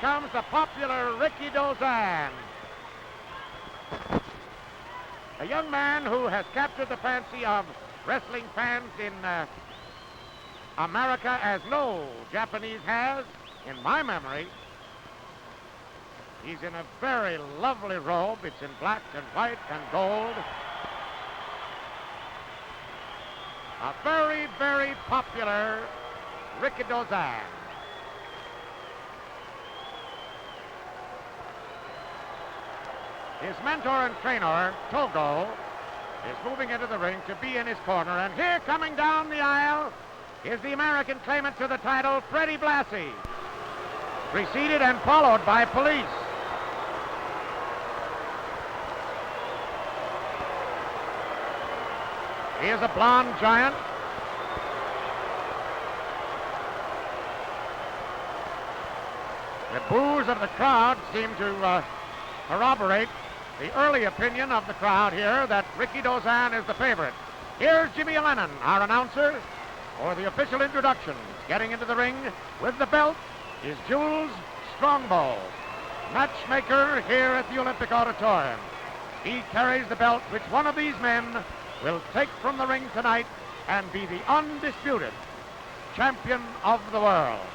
comes the popular Rikidozan. A young man who has captured the fancy of wrestling fans in America as no Japanese has, in my memory. He's in a very lovely robe. It's in black and white and gold. A very, very popular Rikidozan. His mentor and trainer, Togo, is moving into the ring to be in his corner. And here, coming down the aisle, is the American claimant to the title, Freddie Blassie, preceded and followed by Police. He is a blonde giant. The boos of the crowd seem to corroborate the early opinion of the crowd here that Rikidozan is the favorite. Here's Jimmy Lennon, our announcer, for the official introduction. Getting into the ring with the belt is Jules Strongbow, matchmaker here at the Olympic Auditorium. He carries the belt which one of these men will take from the ring tonight and be the undisputed champion of the world.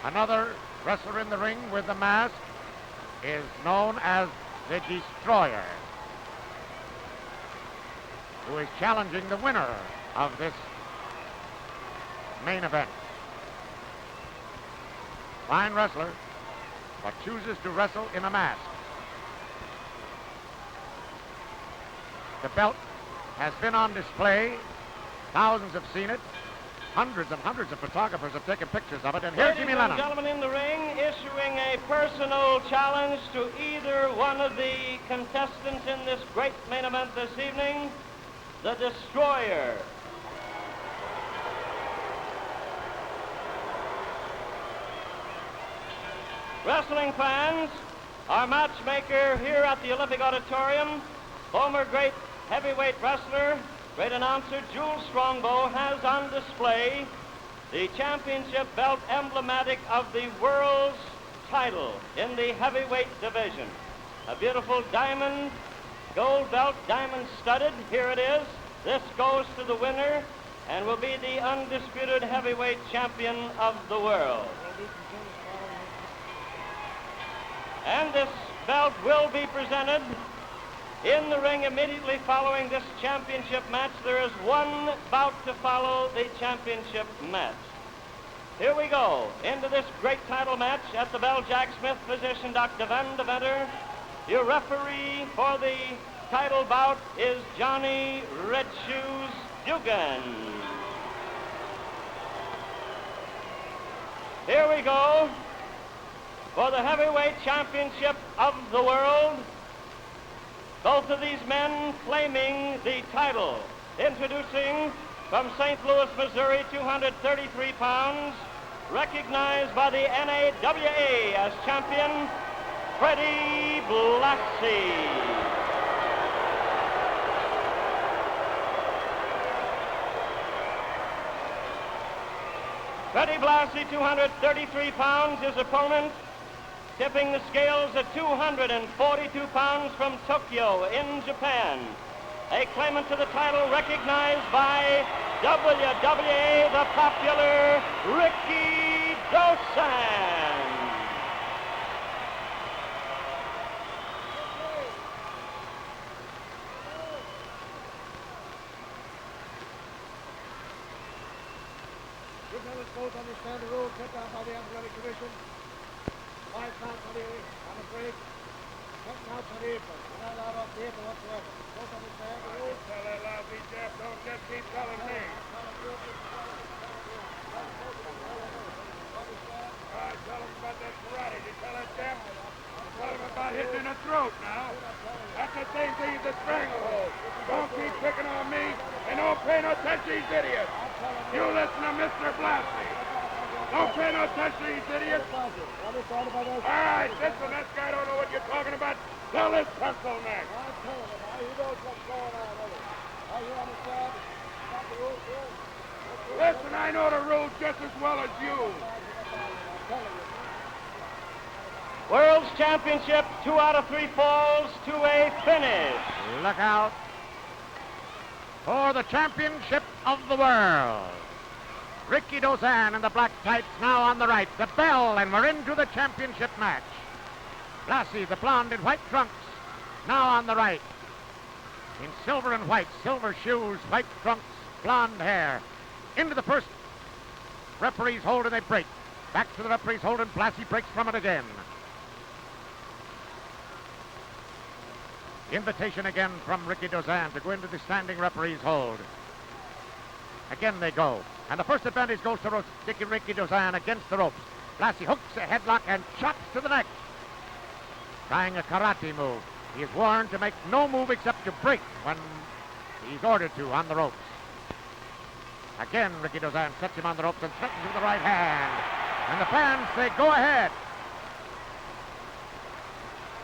Another wrestler in the ring with the mask is known as the Destroyer, who is challenging the winner of this main event. Fine wrestler, but chooses to wrestle in a mask. The belt has been on display. Thousands have seen it. Hundreds and hundreds of photographers have taken pictures of it. And here's Jimmy Lennon. Ladies and gentlemen in the ring, issuing a personal challenge to either one of the contestants in this great main event this evening, the Destroyer. Wrestling fans, our matchmaker here at the Olympic Auditorium, former great heavyweight wrestler, great announcer Jules Strongbow, has on display the championship belt emblematic of the world's title in the heavyweight division. A beautiful diamond, gold belt, diamond studded. Here it is. This goes to the winner and will be the undisputed heavyweight champion of the world. And this belt will be presented in the ring immediately following this championship match. There is one bout to follow the championship match. Here we go into this great title match at the Bell Jack Smith position. Dr. Van Deventer, your referee for the title bout is Johnny Red Shoes Dugan. Here we go for the heavyweight championship of the world. Both of these men claiming the title. Introducing from St. Louis, Missouri, 233 pounds, recognized by the NAWA as champion, Freddie Blassie. Freddie Blassie, 233 pounds, his opponent, tipping the scales at 242 pounds from Tokyo in Japan. A claimant to the title recognized by WWA, the popular Rikidozan. You fellas both understand the rules set down by the Athletic Commission. 5 counts on the on the break, 10 counts on the apron. You're not allowed off the apron whatsoever. Both understand the rules? Tell that lousy Jeff, don't just keep telling me. All right, tell him about that karate. Did you tell that Jeff? Tell him about hitting in the throat now. That's the same thing as a stranglehold. Don't keep picking on me, and don't pay no attention to these idiots. You listen to Mr. Blassie. Don't pay no attention to these idiots. All right, listen, this guy don't know what you're talking about. Tell this pencil neck. I'm telling him, he knows what's going on. Now, you understand? Not the rules here. Listen, I know the rules just as well as you. World's Championship, 2 out of 3 falls to a finish. Look out for the championship of the world. Rikidozan in the black tights now on the right. The bell, and we're into the championship match. Blassie, the blonde in white trunks, now on the right. In silver and white, silver shoes, white trunks, blonde hair. Into the first referee's hold, and they break. Back to the referee's hold, and Blassie breaks from it again. Invitation again from Rikidozan to go into the standing referee's hold. Again they go. And the first advantage goes to Rikidozan against the ropes. Blassie hooks a headlock and chops to the neck. Trying a karate move. He is warned to make no move except to break when he's ordered to on the ropes. Again, Rikidozan sets him on the ropes and threatens with the right hand. And the fans say, go ahead.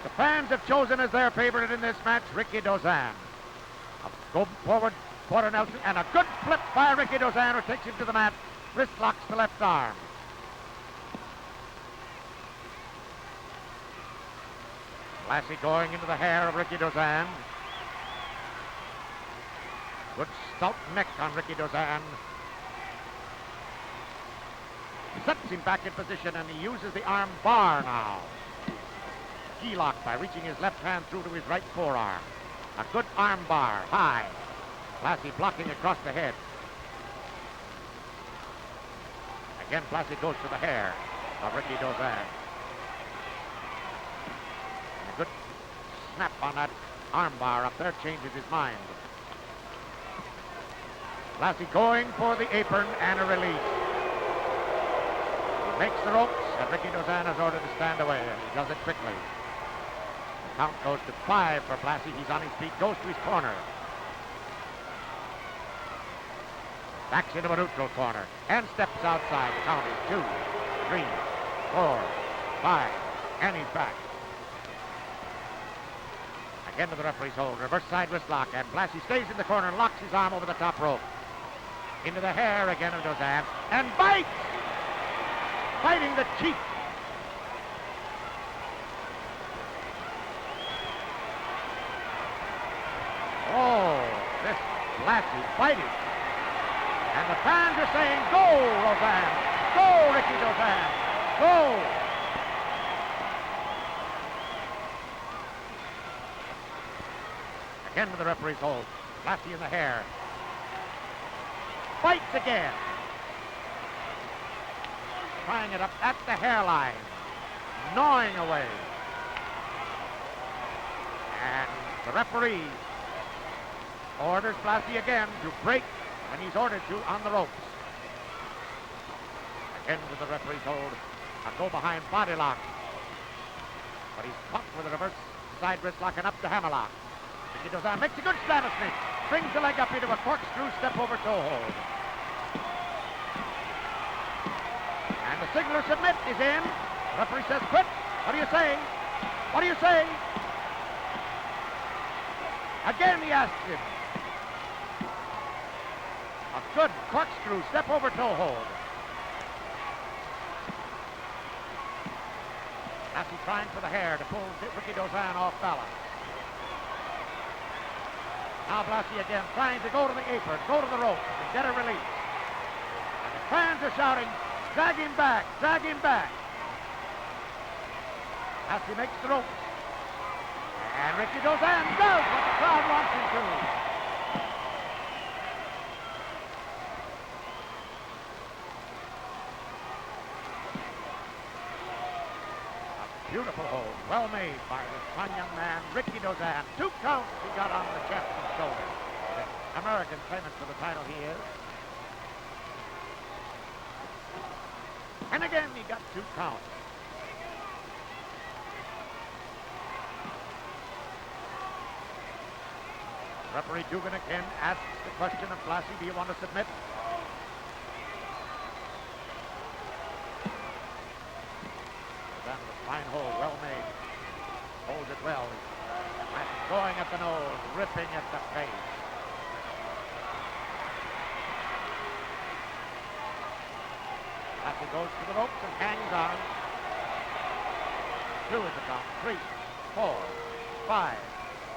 The fans have chosen as their favorite in this match, Rikidozan. Go forward, Porter Nelson, and a good flip by Rikidozan, who takes him to the mat, wrist locks the left arm. Blassie going into the hair of Rikidozan. Good stout neck on Rikidozan. Sets him back in position, and he uses the arm bar now. Key lock by reaching his left hand through to his right forearm. A good arm bar, high. Blassie blocking across the head. Again, Blassie goes to the hair of Rikidozan. A good snap on that arm bar up there changes his mind. Blassie going for the apron and a release. He makes the ropes, and Rikidozan is ordered to stand away, and he does it quickly. The count goes to 5 for Blassie. He's on his feet, goes to his corner. Backs into a neutral corner and steps outside. The count is 2, 3, 4, 5, and he's back. Again to the referee's hold. Reverse side wrist lock, and Blassie stays in the corner and locks his arm over the top rope. Into the hair again of Dozan, and bites! Biting the cheek. Oh, this Blassie biting. And the fans are saying, go, Rozan! Go, Rikidozan! Go! Again to the referee's hold. Blassie in the hair. Fights again. Trying it up at the hairline. Gnawing away. And the referee orders Blassie again to break when he's ordered to on the ropes. Again to the referee's hold. A go behind body lock. But he's caught with a reverse side wrist lock and up to hammerlock. Rikidozan makes a good Spanish snake. Brings the leg up into a corkscrew step over toe hold. And the signal to submit is in. The referee says quit. What do you say? What do you say? Again he asks him. A good corkscrew step over toe hold. Blassie trying for the hair to pull Rikidozan off balance. Now Blassie again trying to go to the apron, go to the rope, and get a release. And the fans are shouting, drag him back, drag him back. Blassie makes the rope. And Rikidozan does what the crowd wants him to. Beautiful hold, well made by this fine young man, Rikidozan. 2 counts he got on the chest and shoulder. The American claimant for the title he is. And again he got 2 counts. Referee Dugan again asks the question of Blassie, do you want to submit? Fine hold, well made. Holds it well. Going at the nose, ripping at the face. Blassie goes to the ropes and hangs on. 2 is the count. 3, 4, 5,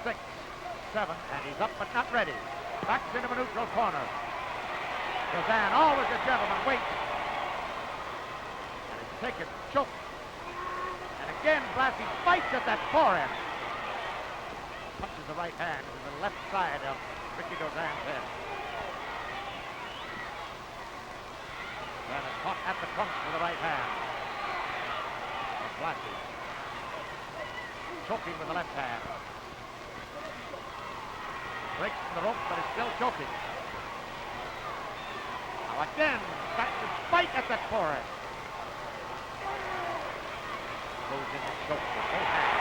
6, 7, and he's up but not ready. Backs into a neutral corner. Dozan, always a gentleman, waits. And he's taken, choked. And again, Blassie fights at that forehand. Punches the right hand to the left side of Rikidozan's head. Then is caught at the trunk with the right hand. And Blassie choking with the left hand. Breaks from the rope, but is still choking. Now again, starts to fight at that forehead. Goes in and chokes with both hands.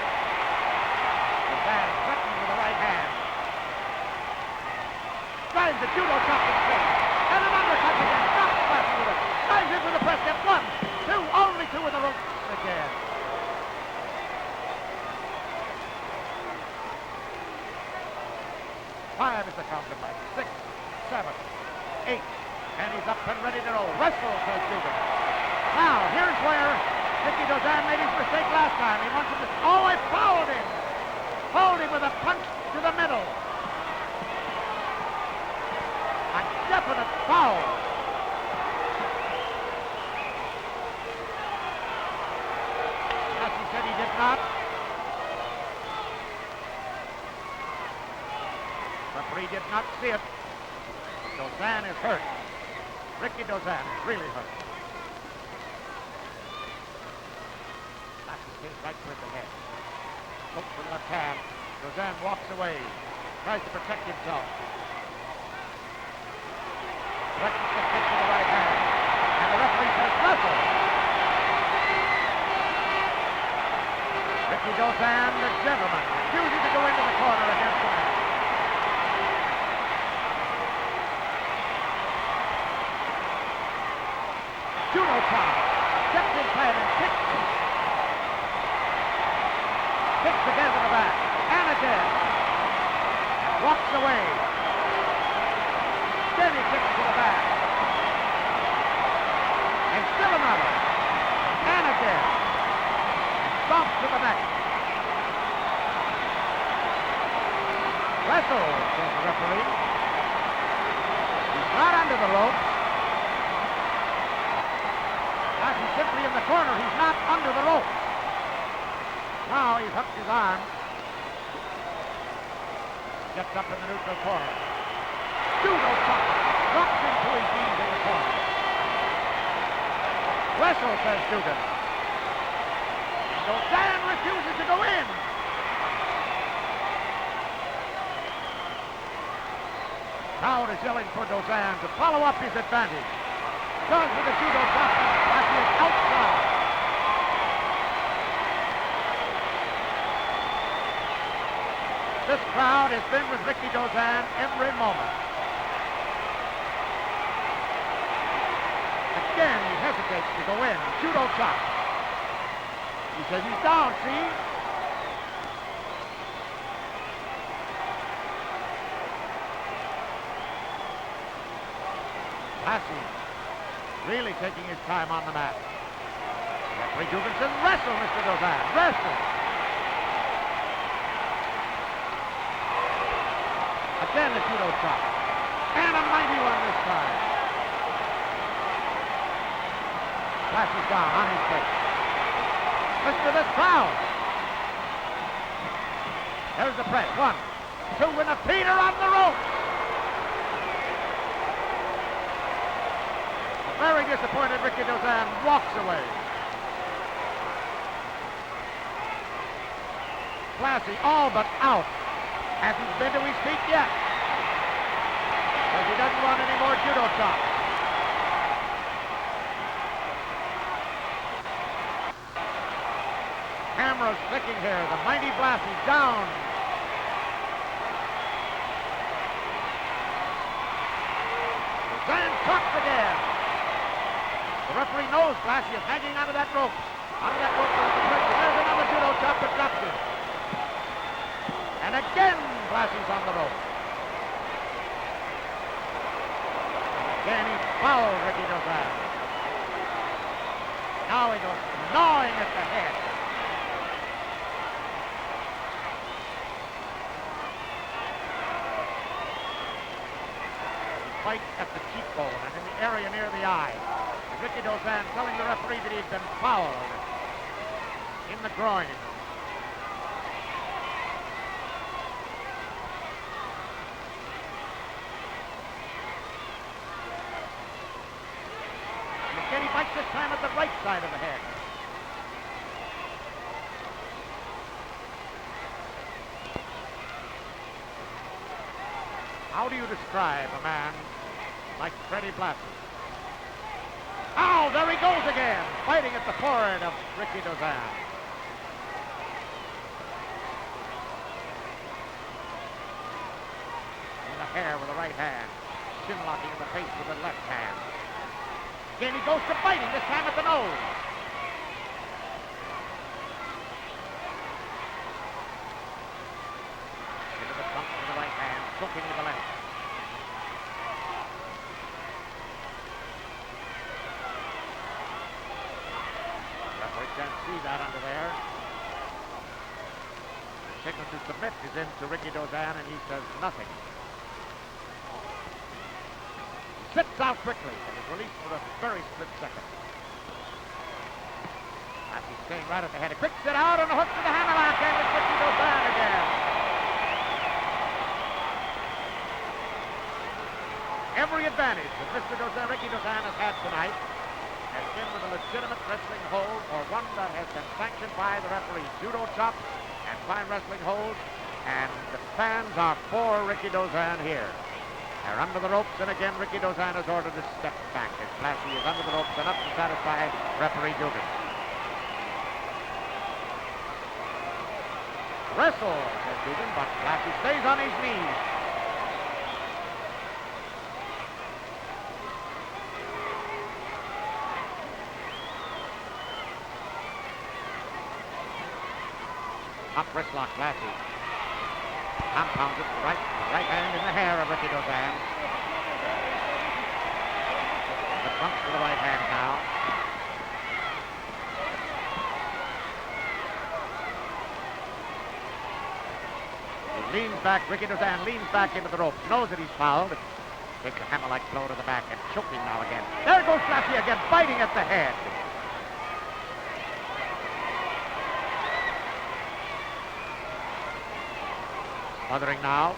Dozan threatens with the right hand. Drives the judo chop in the face. And an undercut again. Stops Blassie with it. Drives in with the press step. 1, 2, only 2 with the ropes again. Five is the count of Mike. 6, 7, 8. And he's up and ready to roll. Wrestle, says Dugan. Now, here's where Rikidozan made his mistake last time. He wants him to... Oh, I fouled him! Fouled him with a punch to the middle. A definite foul. Blassie said he did not. Referee did not see it. Dozan is hurt. Rikidozan is really hurt. Blassie stays right toward the head. Hooks with the left hand. Dozan walks away. Tries to protect himself. Threatens to kick with the right hand. And the referee says wrestle. Rikidozan, the gentleman, refuses to go into the corner against the man. Judo chop. Steps in plan and kicks. Kicks again to the back. And again. Walks away. Then he kicks to the back. And still another. And again. Stomps to the neck. Wrestle, says the referee. He's not under the rope. He's simply in the corner. He's not under the rope. Now he's hooked his arm. Gets up in the neutral corner. Judo chop. Drops him to his knees in the corner. Wrestle, says Dugan. Dozan refuses to go in. Crowd is yelling for Dozan to follow up his advantage. Does with the judo chop. Blassie is outside. This crowd has been with Rikidozan every moment. Again, he hesitates to go in. Judo chop. He says he's down, see? Blassie really taking his time on the mat. Referee Dugan says, wrestle, Mr. Dozan, wrestle. Again, the judo chop. And a mighty one this time. Blassie's down on his face. Listen to this crowd. There's the press. 1, 2, and a Peter on the rope. Very disappointed, Rikidozan walks away. Blassie all but out. Hasn't been to his feet yet. Because he doesn't want any more judo chops. Camera's clicking here. The mighty Blassie down. Dozan chops again. The referee knows Blassie is hanging onto that rope. Onto that rope. There's another judo chop that drops him. And again, Blassie's on the rope. And again, he fouls Rikidozan. Now he goes gnawing at the head. He bites at the cheekbone and in the area near the eye. And Rikidozan telling the referee that he'd been fouled in the groin. Again, he bites this time at the right side of the head. How do you describe a man like Freddie Blassie? Oh, there he goes again, fighting at the forehead of Rikidozan. In the hair with the right hand, shin locking in the face with the left hand. Again, he goes to biting, this time at the nose. Into the trunk with the right hand, choking with the left. Referee can't see that under there. The signal to submit is in to Rikidozan, and he says nothing. Sits out quickly and is released for a very split second. Blassie's staying right at the head. He picks it out and a hook to the hammerlock, and it's Rikidozan again. Every advantage that Mr. Rikidozan has had tonight has been with a legitimate wrestling hold or one that has been sanctioned by the referee. Judo chops and fine wrestling holds, and the fans are for Rikidozan here. They're under the ropes, and again Rikidozan is ordered to step back as Blassie is under the ropes enough to satisfy referee Dugan. Wrestle, says Dugan, but Blassie stays on his knees. Up wrist lock, Blassie. Compounds it, right hand in the hair of Rikidozan. The trunk to the right hand now. He leans back, Rikidozan leans back into the ropes, knows that he's fouled. Takes a hammer-like blow to the back and choking now again. There goes Blassie again, biting at the head. Smothering now,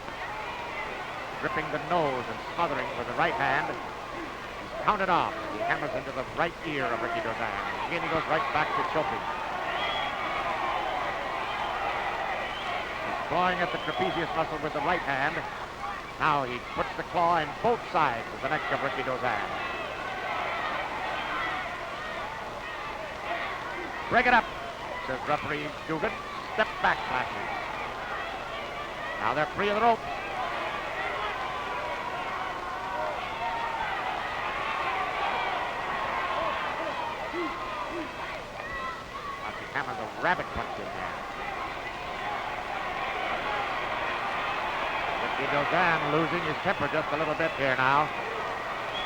gripping the nose and smothering with the right hand. He's counted off. He hammers into the right ear of Rikidozan. Again, he goes right back to choking. He's clawing at the trapezius muscle with the right hand. Now he puts the claw in both sides of the neck of Rikidozan. Break it up, says referee Dugan. Step back, Blassie. Now they're free of the ropes. Blassie hammers a rabbit punch in there. Rikidozan losing his temper just a little bit here now.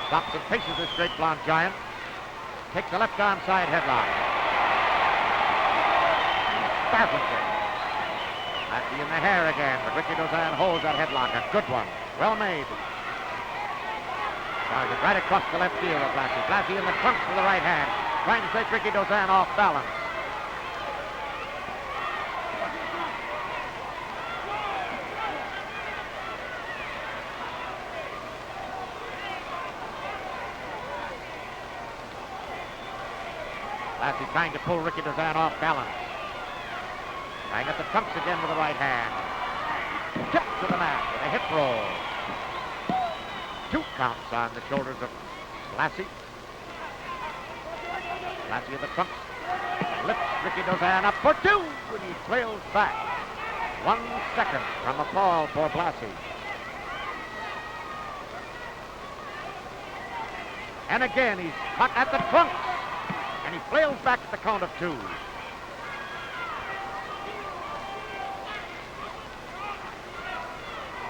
Stops and faces this great blonde giant. Takes a left arm side headlock. Spasms it. Blassie in the hair again, but Rikidozan holds that headlock. A good one. Well made. Target right across the left ear of Blassie. Blassie in the trunks with the right hand, trying to take Rikidozan off balance. Blassie trying to pull Rikidozan off balance. Trying at the trunks again with the right hand. Tip to the mat with a hip roll. 2 counts on the shoulders of Blassie. Blassie at the trunks. Lifts Rikidozan up for 2, and he flails back. 1 second from a fall for Blassie. And again, he's caught at the trunks, and he flails back at the count of 2.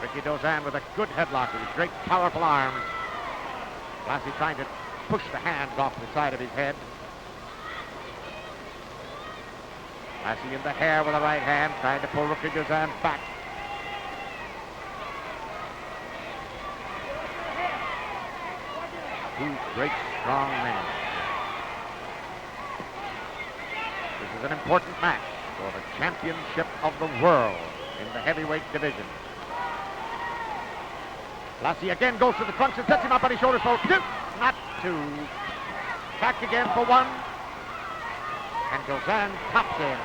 Rikidozan with a good headlock with his great powerful arms. Blassie trying to push the hands off the side of his head. Blassie in the hair with the right hand, trying to pull Rikidozan back. Two great, strong men. This is an important match for the championship of the world in the heavyweight division. Blassie again goes to the trunks and sets him up on his shoulders for two, not two. Back again for one. And Dozan tops in.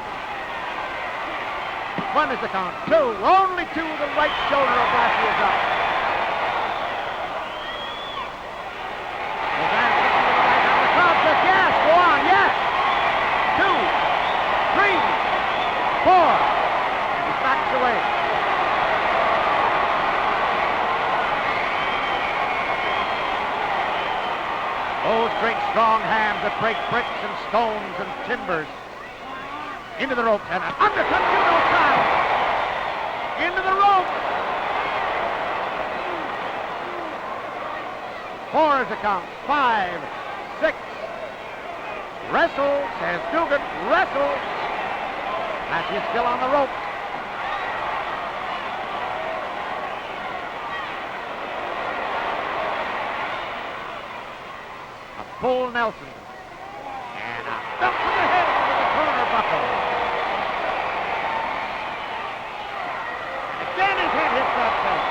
One is the count. Two. Only two. The right shoulder of Blassie is up. Dozan hits him with the right hand. The crowd says yes. Go on. Yes. 2, 3, 4. And he backs away. Those great strong hands that break bricks and stones and timbers. Into the ropes and an undercut judo chop. Into the ropes. 4 is the count. 5, 6. Wrestle, says Dugan. Wrestle. Blassie is still on the rope. Full Nelson. And a dump to the head with the corner buckle. And again his head hits that face.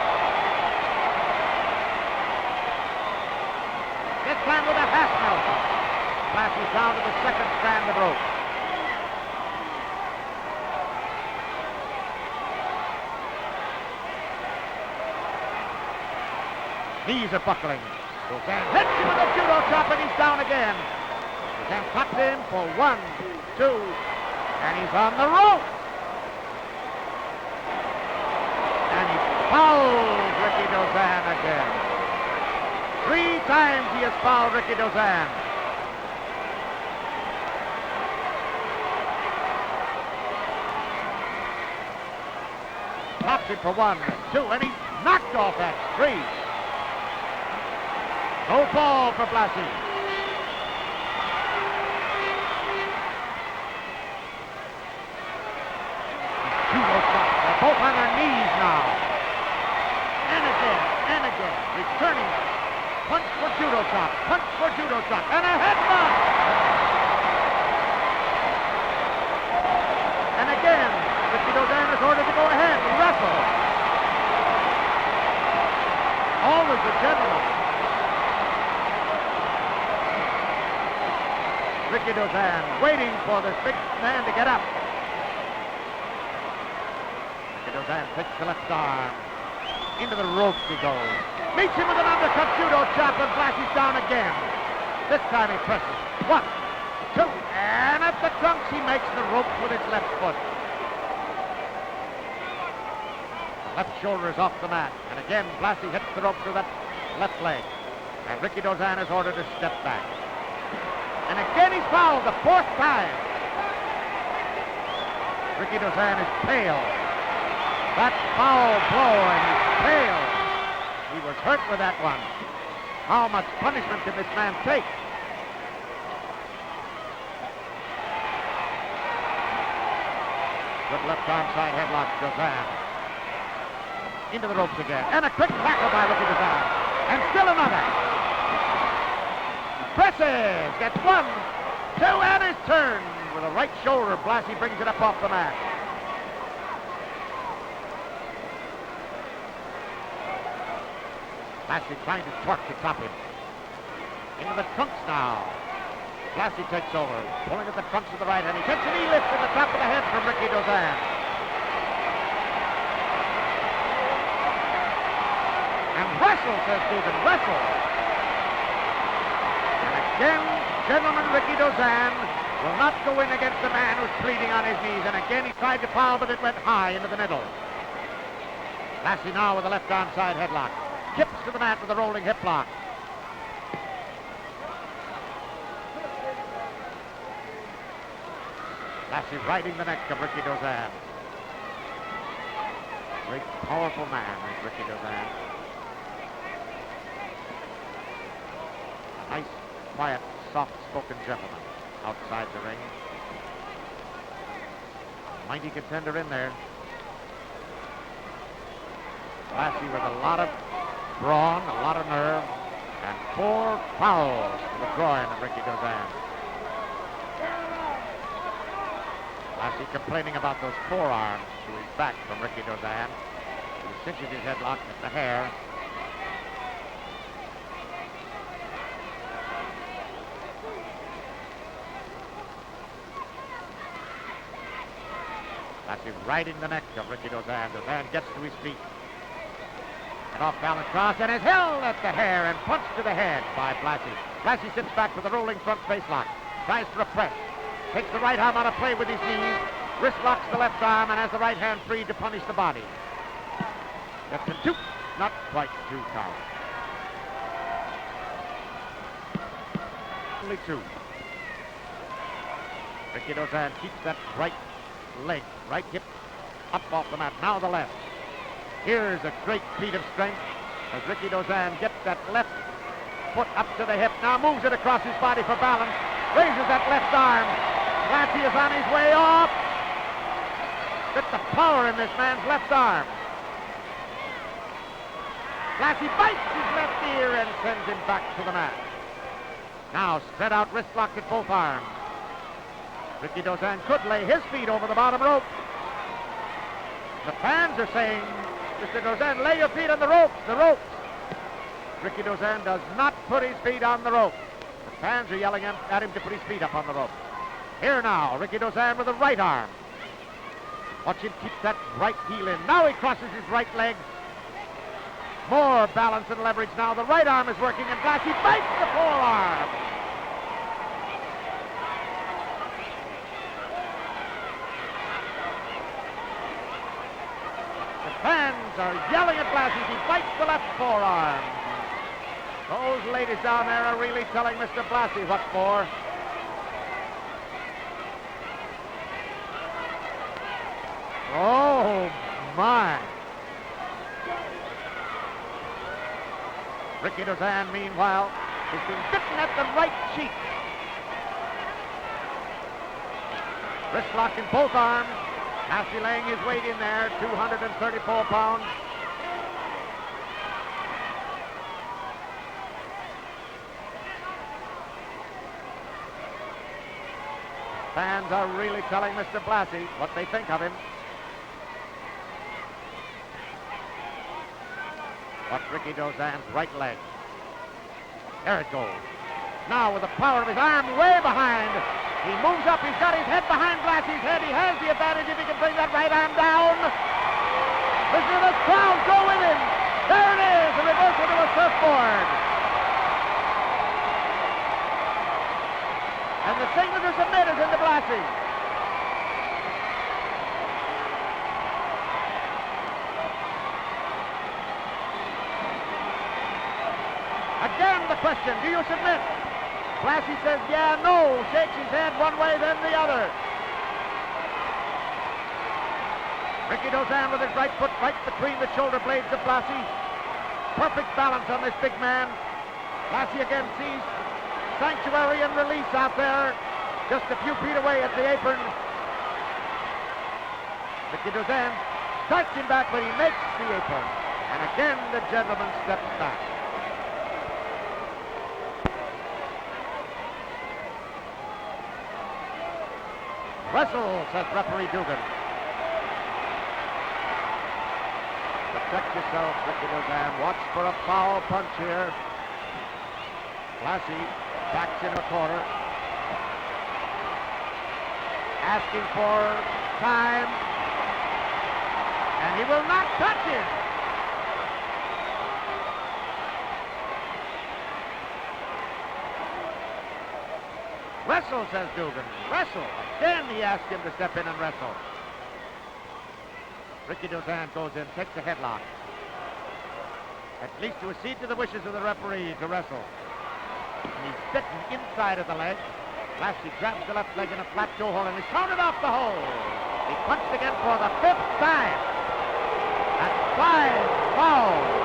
This time with a half Nelson. Blassie's down to the second strand of rope. Knees are buckling. Dozan hits him with a judo chop and he's down again. Dozan pops in for 1, 2, and he's on the rope. And he fouls Rikidozan again. 3 times he has fouled Rikidozan. Pops him for 1, 2, and he's knocked off that 3. No fall for Blassie. Judo chop. They're both on their knees now. And again. Returning. Punch for judo chop. Punch for judo chop. And a headbutt. And again, Rikidozan is ordered to go ahead and wrestle. Always the gentleman. Rikidozan waiting for this big man to get up. Rikidozan takes the left arm. Into the ropes he goes. Meets him with an undercut judo chop and Blassie's down again. This time he presses. 1, 2, and at the trunks he makes the ropes with his left foot. The left shoulder is off the mat. And again Blassie hits the ropes with that left leg. And Rikidozan is ordered to step back. And again he's fouled the 4th time. Rikidozan is pale. That foul blow and he's pale. He was hurt with that one. How much punishment can this man take? Good left arm side headlock, Dozan. Into the ropes again. And a quick tackle by Rikidozan. And still another. Presses, gets 1, 2, and his turn. With a right shoulder, Blassie brings it up off the mat. Blassie trying to torque to top him. Into the trunks now. Blassie takes over, pulling at the trunks with the right hand. He takes a knee lift in the top of the head from Rikidozan. And wrestle, says Dugan, wrestle. Again, gentleman Rikidozan will not go in against the man who's bleeding on his knees. And again, he tried to foul, but it went high into the middle. Blassie now with a left arm side headlock. Kips to the mat with a rolling hip lock. Blassie riding the neck of Rikidozan. Great, powerful man is Rikidozan. A nice, quiet, soft-spoken gentleman outside the ring. Mighty contender in there. Blassie with a lot of brawn, a lot of nerve, and 4 fouls to the groin of Rikidozan. Blassie complaining about those forearms to his back from Rikidozan. He cinches his headlock at the hair. Blassie riding the neck of Rikidozan. Dozan gets to his feet. An off-balance cross and is held at the hair and punched to the head by Blassie. Blassie sits back with a rolling front face lock. Tries to repress. Takes the right arm out of play with his knees. Wrist locks the left arm and has the right hand free to punish the body. Gets a 2. Not quite 2 count. Only 2. Rikidozan keeps that right leg, right hip up off the mat. Now the left. Here's a great feat of strength as Rikidozan gets that left foot up to the hip. Now moves it across his body for balance. Raises that left arm. Blassie is on his way off. Get the power in this man's left arm. Blassie bites his left ear and sends him back to the mat. Now spread out wrist lock at both arms. Rikidozan could lay his feet over the bottom rope. The fans are saying, Mr. Dozan, lay your feet on the ropes, the ropes. Rikidozan does not put his feet on the rope. The fans are yelling at him to put his feet up on the rope. Here now, Rikidozan with the right arm. Watch him keep that right heel in. Now he crosses his right leg. More balance and leverage now. The right arm is working and Blassie bites the forearm. Fans are yelling at Blassie. He bites the left forearm. Those ladies down there are really telling Mr. Blassie what for. Oh, my. Rikidozan, meanwhile, is being bitten at the right cheek. Wrist lock in both arms. Blassie laying his weight in there, 234 pounds. Fans are really telling Mr. Blassie what they think of him. Watch Rikidozan's right leg. There it goes. Now with the power of his arm way behind. He moves up. He's got his head behind Blassie's head. He has the advantage if he can bring that right arm down. Listen to the crowd go with him. There it is. A reversal to a surfboard. And the signal to submit is into Blassie. Again the question, do you submit? Blassie says, yeah, no, shakes his head one way, then the other. Rikidozan with his right foot right between the shoulder blades of Blassie. Perfect balance on this big man. Blassie again sees sanctuary and release out there, just a few feet away at the apron. Rikidozan starts him back, but he makes the apron. And again, the gentleman steps back. Wrestle, says referee Dugan. Protect yourself, Rikidozan. Watch for a foul punch here. Blassie backs in the corner. Asking for time. And he will not touch him. Wrestle, says Dugan. Wrestle. Again, he asked him to step in and wrestle. Rikidozan goes in, takes a headlock. At least to accede to the wishes of the referee to wrestle. And he's bitten inside of the leg. Blassie grabs the left leg in a flat toe hold and he's counted off the hole. He punched again for the 5th time. That's 5 fouls.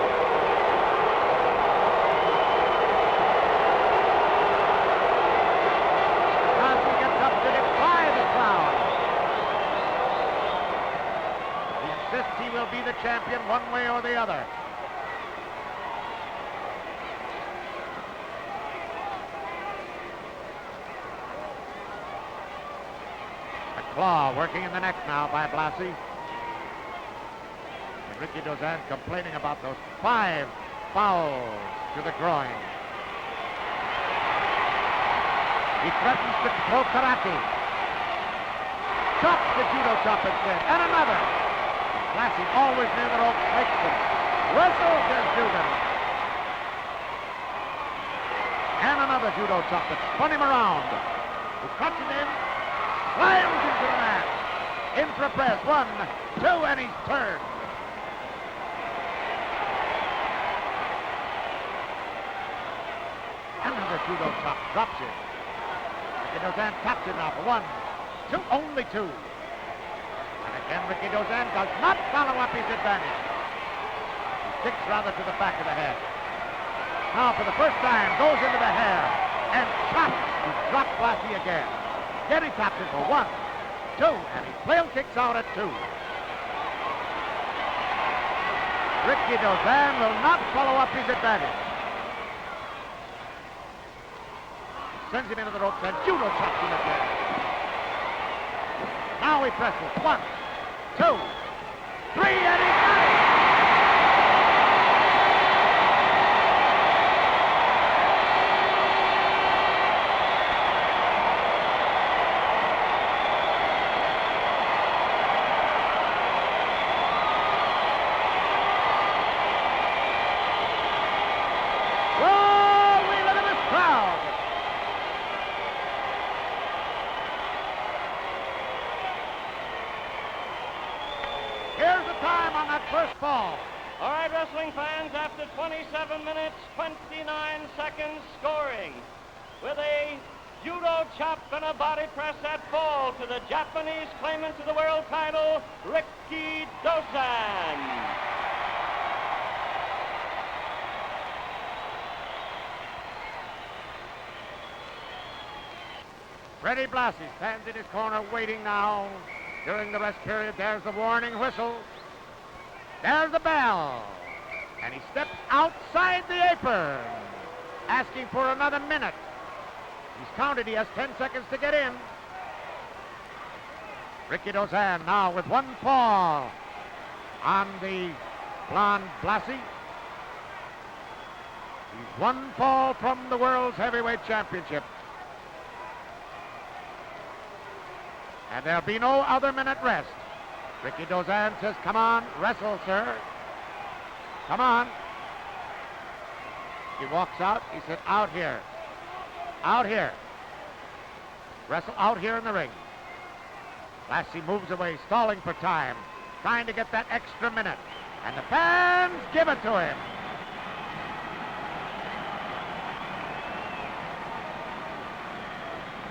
champion one way or the other. A claw working in the neck now by Blassie. And Rikidozan complaining about those 5 fouls to the groin. He threatens to throw karate. Chops the judo chop instead. And another. Blassie always near the rope, makes them. Whistle, says Dugan. And another judo chop that spun him around. He cuts it in, slams into the mat. In for a press. 1, 2, and he's turned. Another judo chop drops him. Rikidozan taps him now for 1, 2, only 2. And again, Rikidozan does not follow up his advantage. He sticks rather to the back of the head. Now, for the first time, goes into the hair and chops. He drops Blassie again. Again, he taps him for 1, 2, and he flail kicks out at 2. Rikidozan will not follow up his advantage. Sends him into the ropes and judo chops him again. Now he presses. 1, 2, 3, and he got it! Whoa, we look at this crowd! Here's the time on that first fall. All right, wrestling fans, after 27 minutes, 29 seconds scoring, with a judo chop and a body press at fall to the Japanese claimant to the world title, Rikidozan. Freddie Blassie stands in his corner waiting now. During the rest period, there's the warning whistle. There's the bell. And he steps outside the apron, asking for another minute. He's counted. He has 10 seconds to get in. Rikidozan now with 1 fall on the blonde Blassie. He's 1 fall from the World's Heavyweight Championship. And there'll be no other minute rest. Rikidozan says, come on, wrestle, sir. Come on. He walks out. He said, out here. Out here. Wrestle out here in the ring. Blassie moves away, stalling for time, trying to get that extra minute. And the fans give it to him.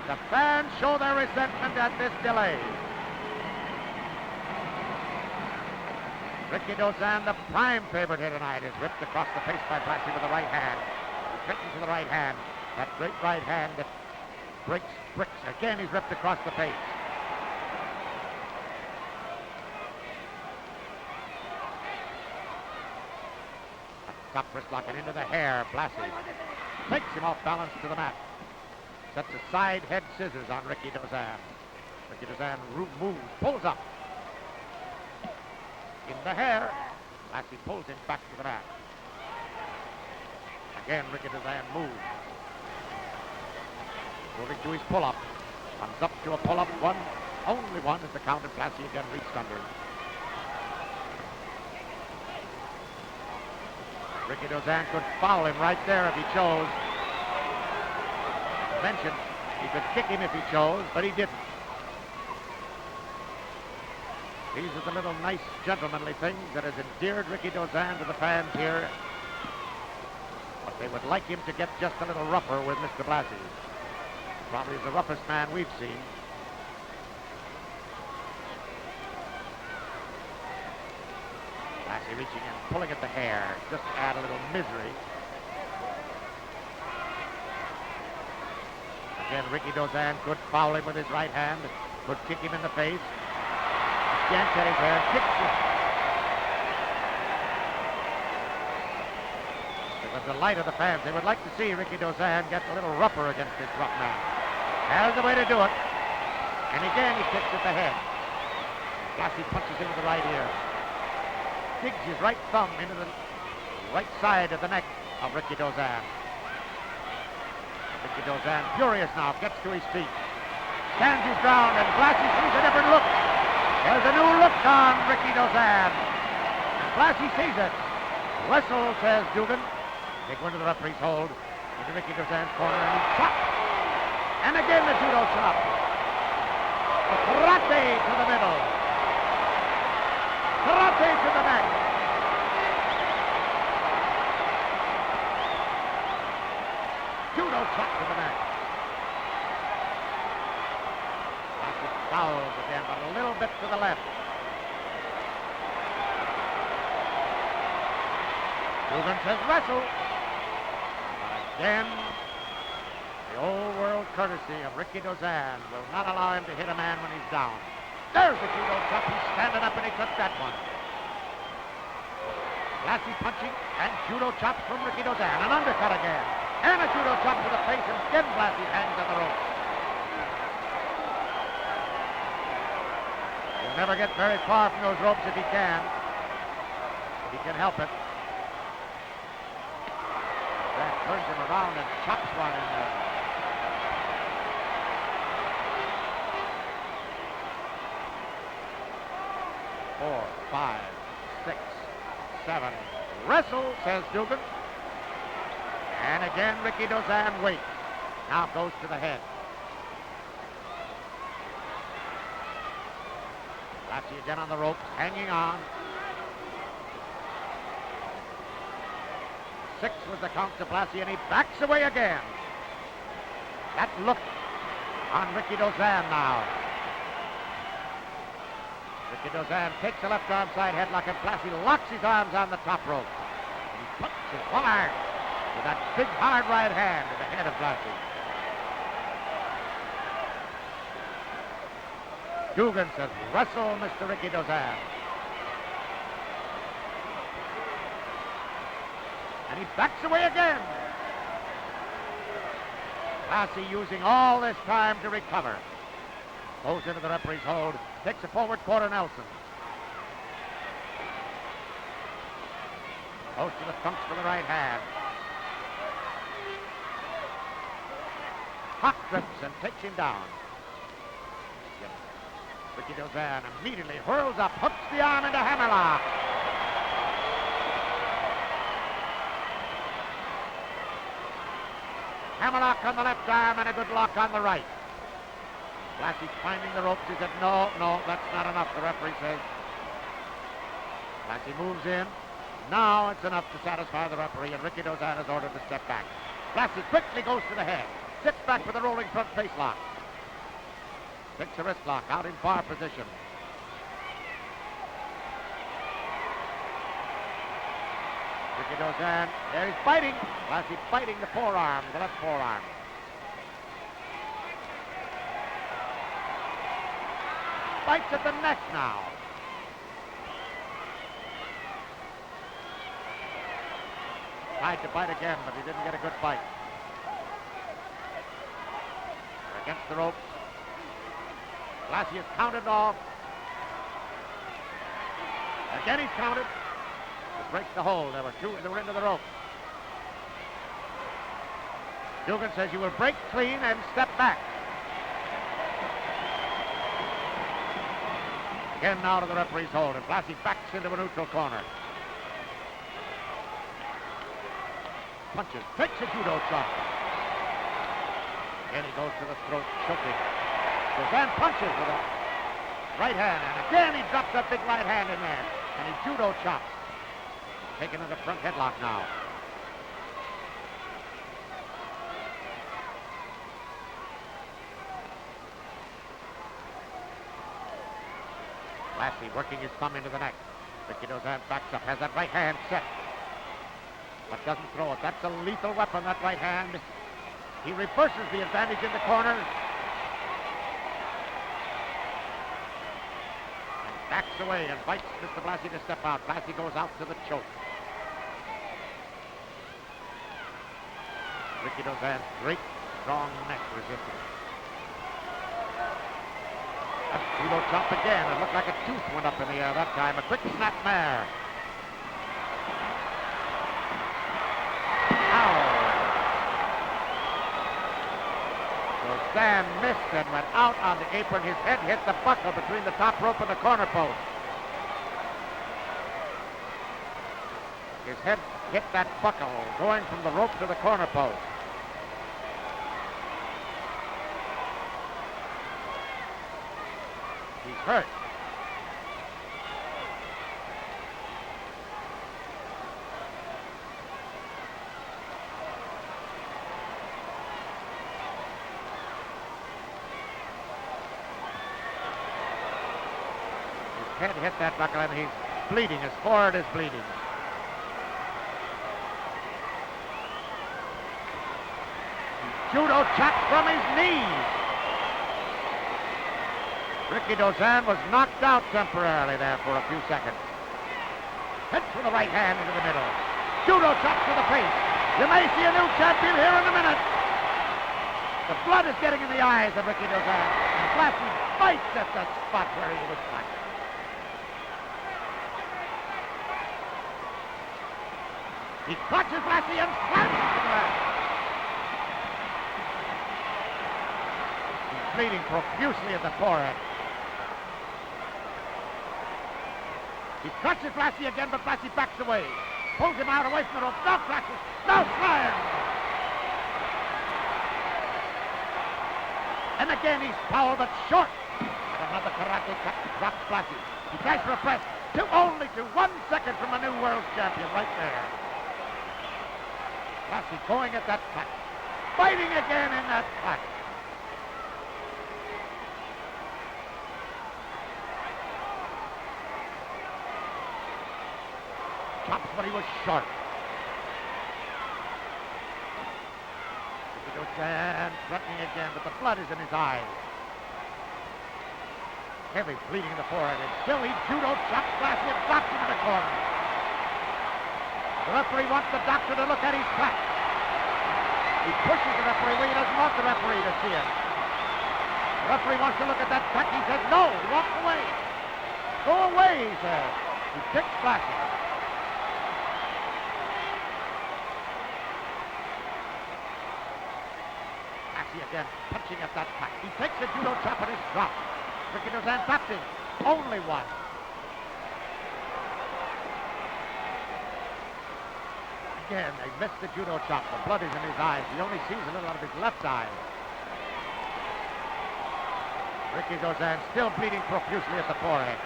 The fans show their resentment at this delay. Rikidozan, the prime favorite here tonight, is ripped across the face by Blassie with the right hand. He threatens with the right hand. That great right hand that breaks bricks. Again, he's ripped across the face. A top wrist lock and into the hair. Blassie takes him off balance to the mat. Sets a side head scissors on Rikidozan. Rikidozan moves, pulls up. In the hair, Blassie pulls him back to the mat. Again, Rikidozan moves. Moving to his pull-up. Comes up to a pull-up. 1, only 1 is the count, and Blassie again reached under him. Rikidozan could foul him right there if he chose. Mentioned he could kick him if he chose, but he didn't. These are the little nice gentlemanly things that has endeared Rikidozan to the fans here. But they would like him to get just a little rougher with Mr. Blassie. Probably the roughest man we've seen. Blassie reaching in, pulling at the hair, just to add a little misery. Again, Rikidozan could foul him with his right hand, could kick him in the face. Yanks at his hair, kicks him. delight of the fans. They would like to see Rikidozan get a little rougher against this rough man. Has the way to do it. And again he kicks at the head. Blassie punches into the right ear. Digs his right thumb into the right side of the neck of Rikidozan. Rikidozan, furious now, gets to his feet. Stands his ground, and Blassie sees a different look. There's a new look on Rikidozan. And Blassie sees it. Wrestle, says Dugan. They go into the referee's hold. Into Rikidozan's corner, and he chops. And again the judo chop. A karate to the middle. Karate to the neck. Judo chop to the neck. Blassie fouls again, but a little bit to the left. Dugan says wrestle. But again, the old world courtesy of Rikidozan will not allow him to hit a man when he's down. There's the judo chop. He's standing up and he took that one. Blassie punching and judo chops from Rikidozan. An undercut again. And a judo chop to the face, and again Blassie hangs on the rope. He'll never get very far from those ropes if he can. He can help it. Then turns him around and chops one in there. Four, 5, 6, 7. Wrestle, says Dugan. And again, Rikidozan waits. Now goes to the head. Blassie again on the ropes, hanging on. 6 was the count to Blassie, and he backs away again. That look on Rikidozan now. Rikidozan takes a left arm side headlock, and Blassie locks his arms on the top rope. And he punches one arm with that big hard right hand to the head of Blassie. Dugan says, wrestle, Mr. Rikidozan. And he backs away again. Blassie using all this time to recover. Goes into the referee's hold, takes a forward quarter Nelson. Goes to the thumps for the right hand. Hot grips and takes him down. Rikidozan immediately whirls up, hooks the arm into hammerlock. Hammerlock on the left arm and a good lock on the right. Blassie's finding the ropes. He said, no, that's not enough, the referee says. Blassie moves in. Now it's enough to satisfy the referee, and Rikidozan is ordered to step back. Blassie quickly goes to the head. Sits back with a rolling front face lock. Takes a wrist lock out in far position. Rikidozan, there he's biting. Blassie biting the forearm, the left forearm. Bites at the neck now. Tried to bite again, but he didn't get a good bite. They're against the ropes. Blassie is counted off. Again he's counted. It breaks the hold. There were 2 that were into the rope. Dugan says you will break clean and step back. Again now to the referee's hold, and Blassie backs into a neutral corner. Punches, takes a judo chop. Again he goes to the throat, choking. Dozan punches with a right hand, and again he drops that big right hand in there, and he judo chops. Taking to the front headlock now. Blassie working his thumb into the neck. Rikidozan backs up, has that right hand set, but doesn't throw it. That's a lethal weapon, that right hand. He reverses the advantage in the corner. And backs away and bites Mr. Blassie to step out. Blassie goes out to the choke. Rikidozan's great, strong neck resisted. A judo chop again. It looked like a tooth went up in the air that time. A quick snap mare. Dozan missed and went out on the apron. His head hit the buckle between the top rope and the corner post. His head hit that buckle going from the rope to the corner post. He's hurt. His head hit that buckle and he's bleeding. His forehead is bleeding. Judo chop from his knees. Rikidozan was knocked out temporarily there for a few seconds. Hits with the right hand into the middle. Judo chop to the face. You may see a new champion here in a minute. The blood is getting in the eyes of Rikidozan. And Blassie bites at the spot where he was cut. He clutches Blassie and slams him to the mat. He's bleeding profusely at the forehead. He clutches Blassie again, but Blassie backs away. Pulls him out away from the rope. Now clutches. Now slams. And again he's foul but short. And another karate cut drops Blassie. He tries for a press. Only to 1 second from a new world champion right there. Blassie going at that cut. Fighting again in that cut. Chops, but he was short. Rikidozan threatening again, but the blood is in his eyes. Heavy bleeding in the forehead, and still he judo chops Blassie and drops him in the corner. The referee wants the doctor to look at his cut. He pushes the referee away. He doesn't want the referee to see it. The referee wants to look at that cut. He says, no. He walks away. Go away, he says. He kicks Blassie. Again, punching at that cut. He takes a judo chop and it's dropped. Rikidozan dropped him. Only one. Again, they missed the judo chop. The blood is in his eyes. He only sees a little out of his left eye. Rikidozan still bleeding profusely at the forehead.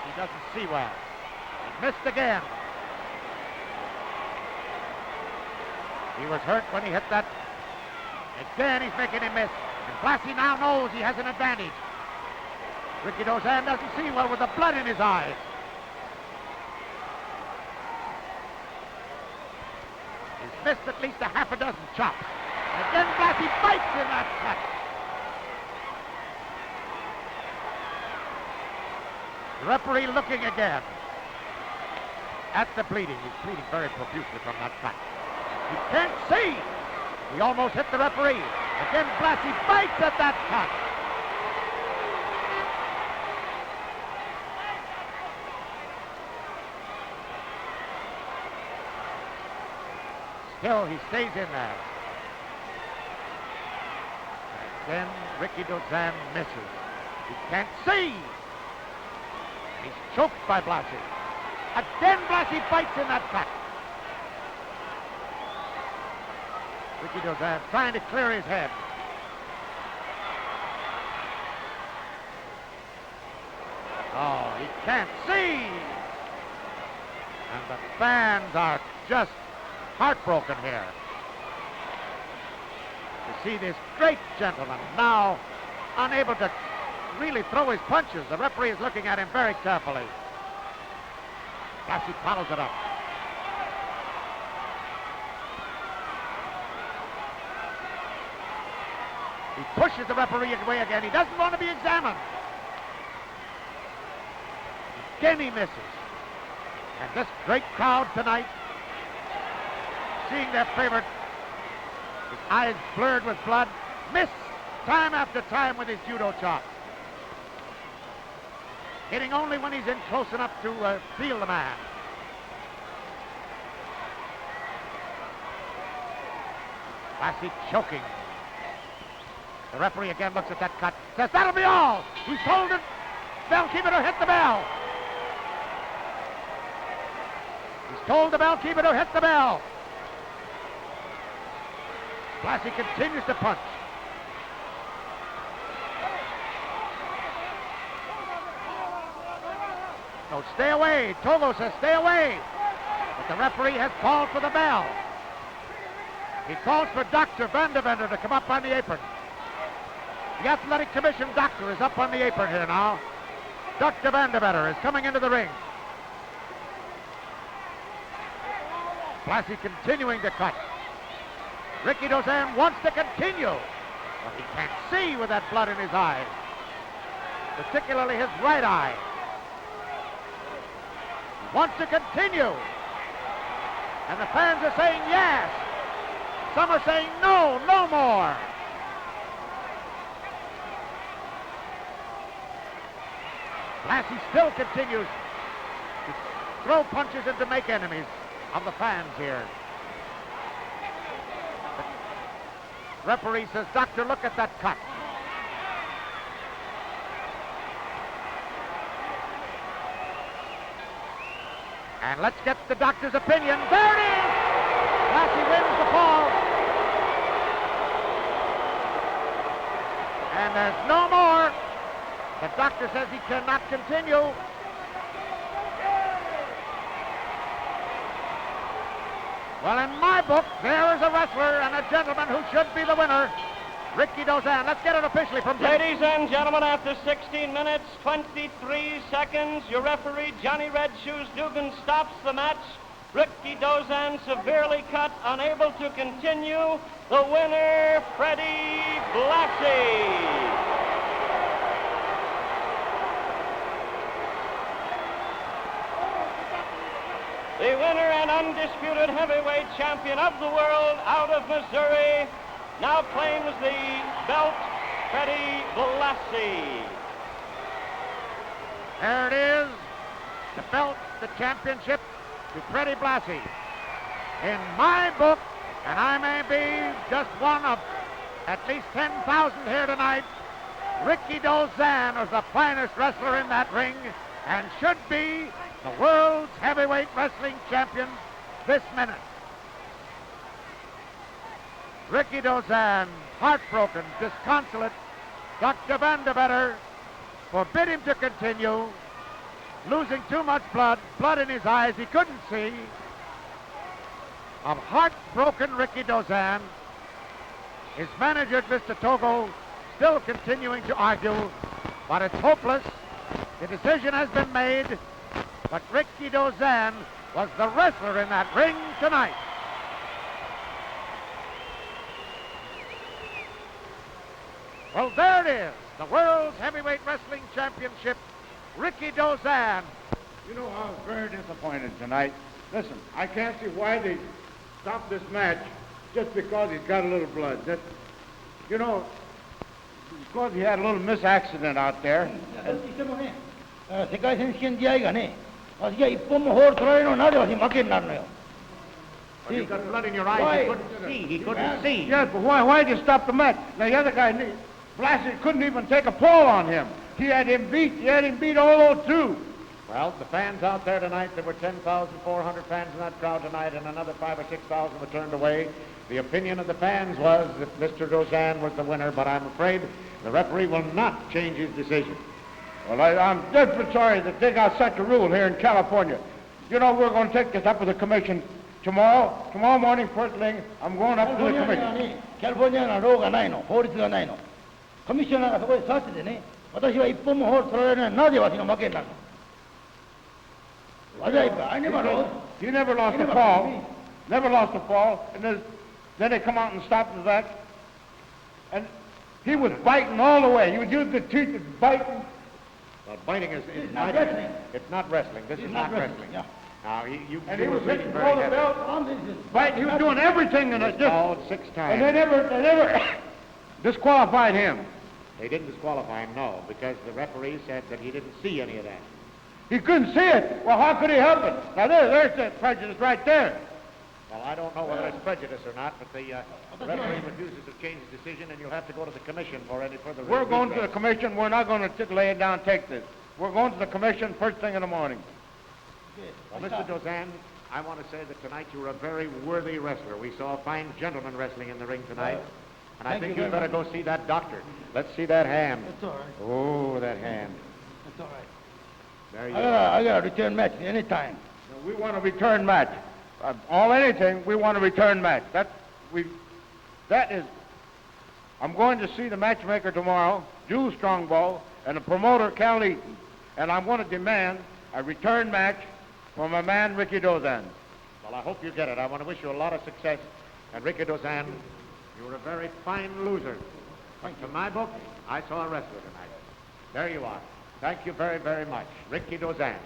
He doesn't see well. He missed again. He was hurt when he hit that. Again, he's making him miss. And Blassie now knows he has an advantage. Rikidozan doesn't see well with the blood in his eyes. He's missed at least a half a dozen chops. And again, Blassie bites in that cut. The referee looking again at the bleeding. He's bleeding very profusely from that cut. He can't see. He almost hit the referee. Again, Blassie bites at that cut. Still, he stays in there. Again, Rikidozan misses. He can't see. He's choked by Blassie. Again, Blassie bites in that cut. Rikidozan trying to clear his head. Oh, he can't see. And the fans are just heartbroken here to see this great gentleman now unable to really throw his punches. The referee is looking at him very carefully. Blassie follows it up. He pushes the referee away again. He doesn't want to be examined. Again he misses. And this great crowd tonight seeing their favorite, his eyes blurred with blood, miss time after time with his judo chop. Hitting only when he's in close enough to feel the man. Blassie choking. The referee again looks at that cut, says that'll be all. He's told it. Bellkeeper to hit the bell. He's told the bellkeeper to hit the bell. Blassie continues to punch. No, stay away. Togo says stay away. But the referee has called for the bell. He calls for Dr. Vandeventer to come up on the apron. The Athletic Commission doctor is up on the apron here now. Dr. Vandeventer is coming into the ring. Blassie continuing to cut. Rikidozan wants to continue, but he can't see with that blood in his eyes, particularly his right eye. He wants to continue, and the fans are saying yes. Some are saying no, no more. Blassie still continues to throw punches and to make enemies of the fans here. The referee says, Doctor, look at that cut. And let's get the doctor's opinion. There it is! Blassie wins the fall. And there's no more. The doctor says he cannot continue. Well, in my book, there is a wrestler and a gentleman who should be the winner, Rikidozan. Let's get it officially from Jimmy. Ladies and gentlemen, after 16 minutes, 23 seconds, your referee, Johnny Red Shoes Dugan, stops the match. Rikidozan severely cut, unable to continue. The winner, Freddie Blassie. The winner and undisputed heavyweight champion of the world out of Missouri now claims the belt, Freddie Blassie. There it is, the belt, the championship to Freddie Blassie. In my book, and I may be just one of at least 10,000 here tonight, Rikidozan was the finest wrestler in that ring and should be the world's heavyweight wrestling champion this minute. Rikidozan, heartbroken, disconsolate. Dr. Vandeventer forbid him to continue, losing too much blood in his eyes he couldn't see. Of heartbroken Rikidozan, his manager, Mr. Togo, still continuing to argue, but it's hopeless. The decision has been made. But Rikidozan was the wrestler in that ring tonight. Well, there it is, the World's Heavyweight Wrestling Championship, Rikidozan. You know, I was very disappointed tonight. Listen, I can't see why they stopped this match just because he's got a little blood. That, you know, because he had a little misaccident out there. 世界選手権試合がね、わしが一本もホール取られるのなぜわし負けになるのよ。 Well, you've got blood in your eyes. He couldn't see. He couldn't see. Yes, but why did you stop the match? Now, the other guy, Blassie, couldn't even take a pull on him. He had him beat all through. Well, the fans out there tonight, there were 10,400 fans in that crowd tonight, and another 5,000 or 6,000 were turned away. The opinion of the fans was that Mr. Dozan was the winner, but I'm afraid the referee will not change his decision. Well, I'm dead sorry that they got such a rule here in California. You know, we're going to take this up with the commission tomorrow morning, first thing, I'm going up to the commission. California のローがないの、法律がないの。コミッショナーがそこで座っててね、私は一本もホール取られないのなぜわしが負けになるの。I never lost. You never lost a fall. Never lost a fall. And then they come out and stop the match. And he was biting all the way. He was using the teeth and biting. Well, biting is not wrestling. It's not wrestling. This is not wrestling. Yeah. Now, you And he were was bleeding hitting very the heavily. belt on this fight. He was doing everything, and He it was just called 6 times. and they never disqualified him. They didn't disqualify him, no, because the referee said that he didn't see any of that. He couldn't see it. Well, how could he help it? Now there's that prejudice right there. Well, I don't know whether it's prejudice or not, but the referee refuses to change his decision, and you'll have to go to the commission for any further. We're going to the redress. commission. We're not going to lay it down and take this. We're going to the commission first thing in the morning. Well, Mr. Dozan, I want to say that tonight you were a very worthy wrestler. We saw fine gentlemen wrestling in the ring tonight, and I thank think you you very better go see that doctor. Let's see that hand. That's all right. Oh, that hand. That's all right. There you I got a return match anytime. We want a return match. All anything, we want a return match. I'm going to see the matchmaker tomorrow, Jules Strongbow, and the promoter, Cal Eaton. And I'm going to demand a return match for my man, Rikidozan. Well, I hope you get it. I want to wish you a lot of success. And Rikidozan, you were a very fine loser. But to my book, I saw a wrestler tonight. There you are. Thank you very, very much. Rikidozan.